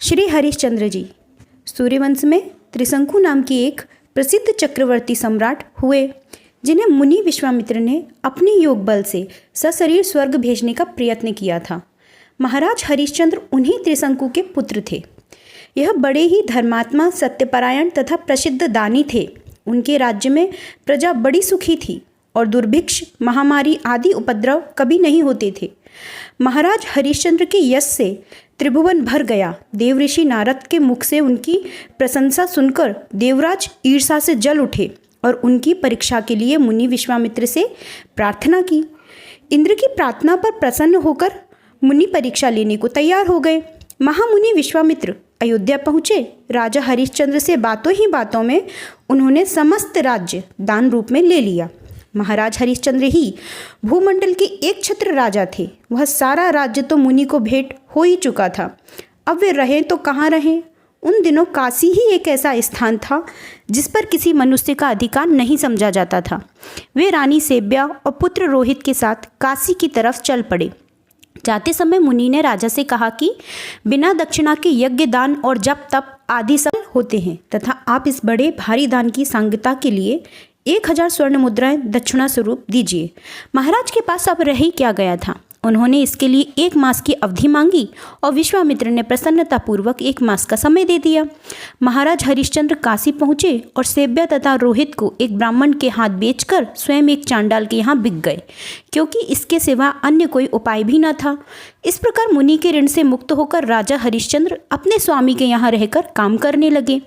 श्री हरिश्चंद्र जी सूर्यवंश में त्रिशंकु नाम की एक प्रसिद्ध चक्रवर्ती सम्राट हुए, जिन्हें मुनि विश्वामित्र ने अपने योग बल से सशरीर स्वर्ग भेजने का प्रयत्न किया था। महाराज हरिश्चंद्र उन्हीं त्रिशंकु के पुत्र थे। यह बड़े ही धर्मात्मा, सत्यपरायण तथा प्रसिद्ध दानी थे। उनके राज्य में प्रजा बड़ी सुखी थी और दुर्भिक्ष, महामारी आदि उपद्रव कभी नहीं होते थे। महाराज हरिश्चंद्र के यश से त्रिभुवन भर गया। देवऋषि नारद के मुख से उनकी प्रशंसा सुनकर देवराज ईर्षा से जल उठे और उनकी परीक्षा के लिए मुनि विश्वामित्र से प्रार्थना की। इंद्र की प्रार्थना पर प्रसन्न होकर मुनि परीक्षा लेने को तैयार हो गए। महामुनि विश्वामित्र अयोध्या पहुँचे। राजा हरिश्चंद्र से बातों ही बातों में उन्होंने समस्त राज्य दान रूप में ले लिया। महाराज हरिश्चंद्र ही भूमंडल के एक छत्र राजा थे। वह सारा राज्य तो मुनि को भेंट हो ही चुका था। अब वे रहें तो कहाँ रहें। उन दिनों काशी ही एक ऐसा स्थान था जिस पर किसी मनुष्य का अधिकार नहीं समझा जाता था। वे रानी सेव्या और पुत्र रोहित के साथ काशी की तरफ चल पड़े। जाते समय मुनि ने राजा से कहा कि बिना दक्षिणा के यज्ञ, दान और जप तप आदि सब होते हैं तथा आप इस बड़े भारी दान की सांगता के लिए 1000 स्वर्ण मुद्राएं दक्षिणा स्वरूप दीजिए। महाराज के पास अब रह ही क्या गया था। उन्होंने इसके लिए 1 मास की अवधि मांगी और विश्वामित्र ने प्रसन्नतापूर्वक 1 मास का समय दे दिया। महाराज हरिश्चंद्र काशी पहुँचे और सेव्या तथा रोहित को एक ब्राह्मण के हाथ बेचकर स्वयं एक चांडाल के यहाँ बिक गए, क्योंकि इसके सिवा अन्य कोई उपाय भी न था। इस प्रकार मुनि के ऋण से मुक्त होकर राजा हरिश्चंद्र अपने स्वामी के यहाँ रहकर काम करने लगे।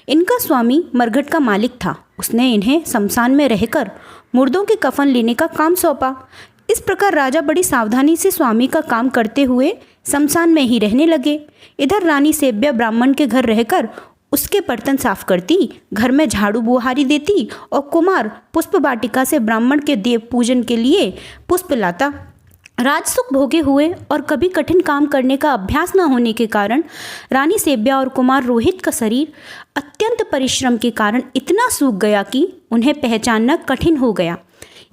इनका स्वामी मरघट का मालिक था। उसने इन्हें शमशान में रहकर मुर्दों के कफन लेने का काम सौंपा। इस प्रकार राजा बड़ी सावधानी से स्वामी का काम करते हुए शमशान में ही रहने लगे। इधर रानी सेव्या ब्राह्मण के घर रहकर उसके बर्तन साफ करती, घर में झाड़ू बुहारी देती और कुमार पुष्प वाटिका से ब्राह्मण के देव पूजन के लिए पुष्प लाता। राजसुख भोगे हुए और कभी कठिन काम करने का अभ्यास न होने के कारण रानी सेव्या और कुमार रोहित का शरीर अत्यंत परिश्रम के कारण इतना सूख गया कि उन्हें पहचानना कठिन हो गया।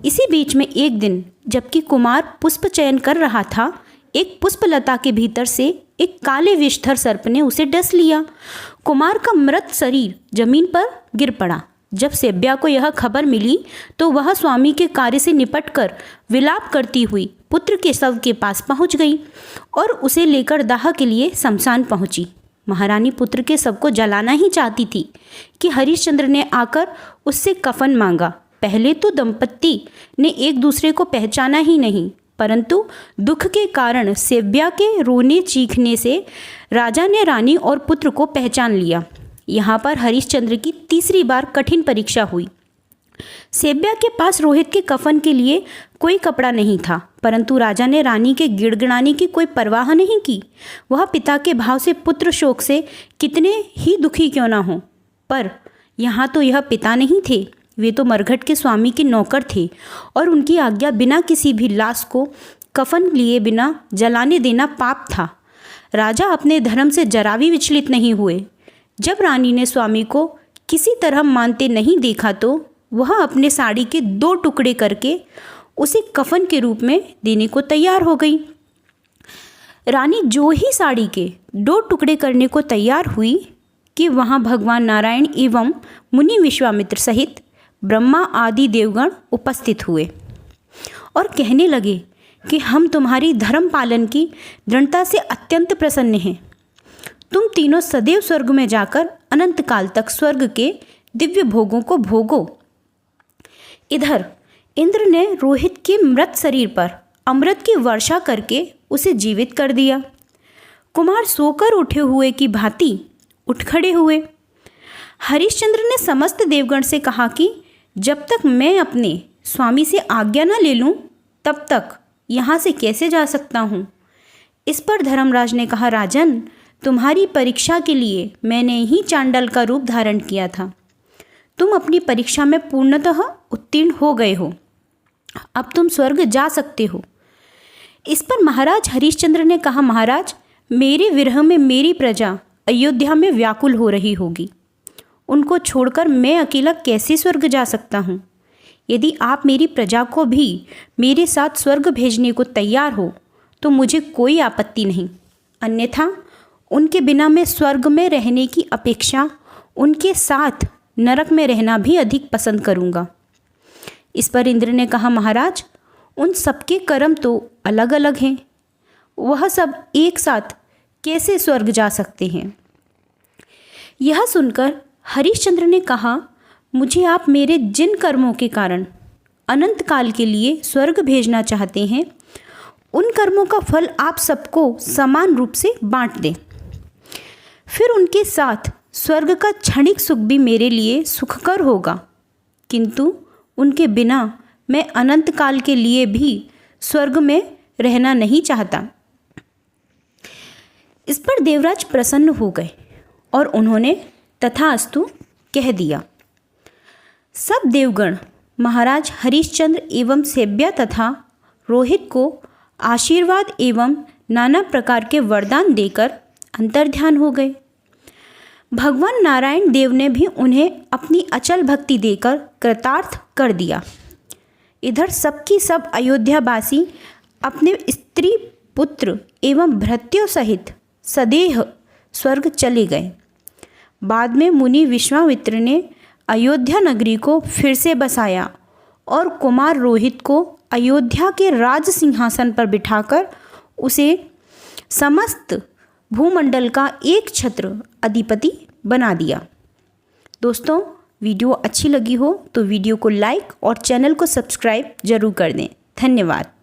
इसी बीच में एक दिन जबकि कुमार पुष्प चयन कर रहा था, एक पुष्पलता के भीतर से एक काले विषधर सर्प ने उसे डस लिया। कुमार का मृत शरीर जमीन पर गिर पड़ा। जब सेव्या को यह खबर मिली तो वह स्वामी के कार्य से निपटकर विलाप करती हुई पुत्र के शव के पास पहुंच गई और उसे लेकर दाह के लिए शमशान पहुंची। महारानी पुत्र के शव को जलाना ही चाहती थी कि हरिश्चंद्र ने आकर उससे कफन मांगा। पहले तो दंपत्ति ने एक दूसरे को पहचाना ही नहीं, परंतु दुख के कारण सेव्या के रोने चीखने से राजा ने रानी और पुत्र को पहचान लिया। यहाँ पर हरिश्चंद्र की तीसरी बार कठिन परीक्षा हुई। सेव्या के पास रोहित के कफन के लिए कोई कपड़ा नहीं था, परंतु राजा ने रानी के गिड़गिड़ाने की कोई परवाह नहीं की। वह पिता के भाव से पुत्र शोक से कितने ही दुखी क्यों ना हो, पर यहाँ तो यह पिता नहीं थे, वे तो मरघट के स्वामी के नौकर थे और उनकी आज्ञा बिना किसी भी लाश को कफन लिए बिना जलाने देना पाप था। राजा अपने धर्म से जरा भी विचलित नहीं हुए। जब रानी ने स्वामी को किसी तरह मानते नहीं देखा तो वह अपने साड़ी के 2 टुकड़े करके उसे कफन के रूप में देने को तैयार हो गई। रानी जो ही साड़ी के 2 टुकड़े करने को तैयार हुई कि वहाँ भगवान नारायण एवं मुनि विश्वामित्र सहित ब्रह्मा आदि देवगण उपस्थित हुए और कहने लगे कि हम तुम्हारी धर्म पालन की दृढ़ता से अत्यंत प्रसन्न हैं। तुम तीनों सदैव स्वर्ग में जाकर अनंत काल तक स्वर्ग के दिव्य भोगों को भोगो। इधर इंद्र ने रोहित के मृत शरीर पर अमृत की वर्षा करके उसे जीवित कर दिया। कुमार सोकर उठे हुए की भांति उठ खड़े हुए। हरिश्चंद्र ने समस्त देवगण से कहा कि जब तक मैं अपने स्वामी से आज्ञा न ले लूं, तब तक यहाँ से कैसे जा सकता हूँ। इस पर धर्मराज ने कहा, राजन, तुम्हारी परीक्षा के लिए मैंने ही चांडाल का रूप धारण किया था। तुम अपनी परीक्षा में पूर्णतः उत्तीर्ण हो गए हो। अब तुम स्वर्ग जा सकते हो। इस पर महाराज हरिश्चंद्र ने कहा, महाराज, मेरे विरह में मेरी प्रजा अयोध्या में व्याकुल हो रही होगी। उनको छोड़कर मैं अकेला कैसे स्वर्ग जा सकता हूँ। यदि आप मेरी प्रजा को भी मेरे साथ स्वर्ग भेजने को तैयार हो तो मुझे कोई आपत्ति नहीं, अन्यथा उनके बिना मैं स्वर्ग में रहने की अपेक्षा उनके साथ नरक में रहना भी अधिक पसंद करूँगा। इस पर इंद्र ने कहा, महाराज, उन सबके कर्म तो अलग अलग हैं, वह सब एक साथ कैसे स्वर्ग जा सकते हैं। यह सुनकर हरिश्चंद्र ने कहा, मुझे आप मेरे जिन कर्मों के कारण अनंत काल के लिए स्वर्ग भेजना चाहते हैं, उन कर्मों का फल आप सबको समान रूप से बांट दें। फिर उनके साथ स्वर्ग का क्षणिक सुख भी मेरे लिए सुखकर होगा, किंतु उनके बिना मैं अनंत काल के लिए भी स्वर्ग में रहना नहीं चाहता। इस पर देवराज प्रसन्न हो गए और उन्होंने तथास्तु कह दिया। सब देवगण महाराज हरिश्चंद्र एवं सेव्या तथा रोहित को आशीर्वाद एवं नाना प्रकार के वरदान देकर अंतर्ध्यान हो गए। भगवान नारायण देव ने भी उन्हें अपनी अचल भक्ति देकर कृतार्थ कर दिया। इधर सबकी सब अयोध्यावासी अपने स्त्री पुत्र एवं भृत्यों सहित सदेह स्वर्ग चले गए। बाद में मुनि विश्वामित्र ने अयोध्या नगरी को फिर से बसाया और कुमार रोहित को अयोध्या के राज सिंहासन पर बिठाकर उसे समस्त भूमंडल का एक छत्र अधिपति बना दिया। दोस्तों, वीडियो अच्छी लगी हो तो वीडियो को लाइक और चैनल को सब्सक्राइब जरूर कर दें। धन्यवाद।